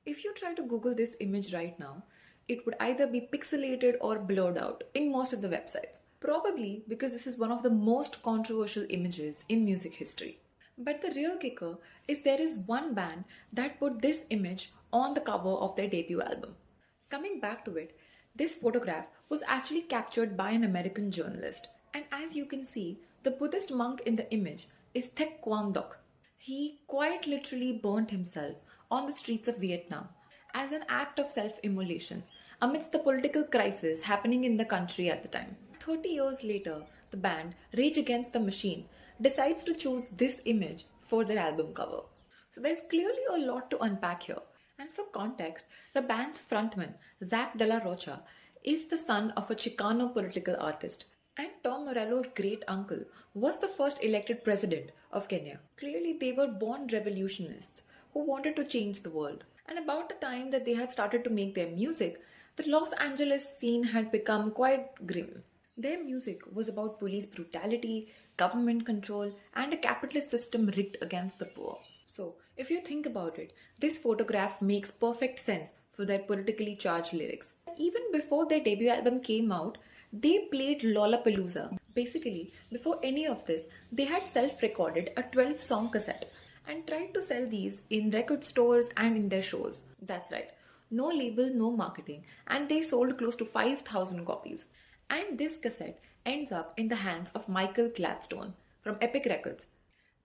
If you try to Google this image right now, it would either be pixelated or blurred out in most of the websites. Probably because this is one of the most controversial images in music history. But the real kicker is there is one band that put this image on the cover of their debut album. Coming back to it, this photograph was actually captured by an American journalist. And as you can see, the Buddhist monk in the image is Thich Quang Duc. He quite literally burnt himself on the streets of Vietnam as an act of self-immolation amidst the political crisis happening in the country at the time. 30 years later, the band Rage Against the Machine decides to choose this image for their album cover. So there's clearly a lot to unpack here. And for context, the band's frontman, Zach De La Rocha, is the son of a Chicano political artist. And Tom Morello's great uncle was the first elected president of Kenya. Clearly, they were born revolutionists who wanted to change the world. And about the time that they had started to make their music, the Los Angeles scene had become quite grim. Their music was about police brutality, government control, and a capitalist system rigged against the poor. So, if you think about it, this photograph makes perfect sense for their politically charged lyrics. Even before their debut album came out, they played Lollapalooza. Basically, before any of this, they had self-recorded a 12-song cassette and tried to sell these in record stores and in their shows. That's right, no label, no marketing, and they sold close to 5,000 copies. And this cassette ends up in the hands of Michael Gladstone from Epic Records,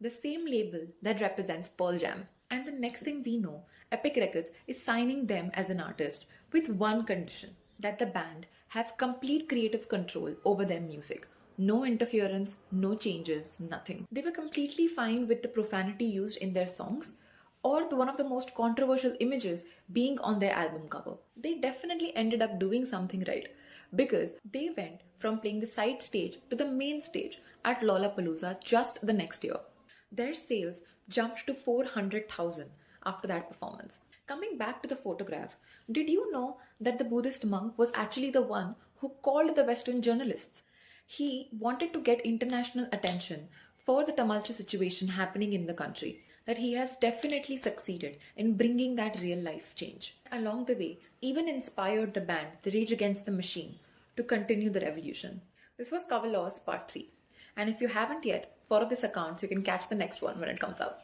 the same label that represents Pearl Jam. And the next thing we know, Epic Records is signing them as an artist with one condition, that the band have complete creative control over their music. No interference, no changes, nothing. They were completely fine with the profanity used in their songs or one of the most controversial images being on their album cover. They definitely ended up doing something right because they went from playing the side stage to the main stage at Lollapalooza just the next year. Their sales jumped to 400,000 after that performance. Coming back to the photograph, did you know that the Buddhist monk was actually the one who called the Western journalists? He wanted to get international attention for the tumultuous situation happening in the country, that he has definitely succeeded in bringing that real life change. Along the way, even inspired the band, the Rage Against the Machine, to continue the revolution. This was Cover Laws Part 3. And if you haven't yet, follow this account so you can catch the next one when it comes out.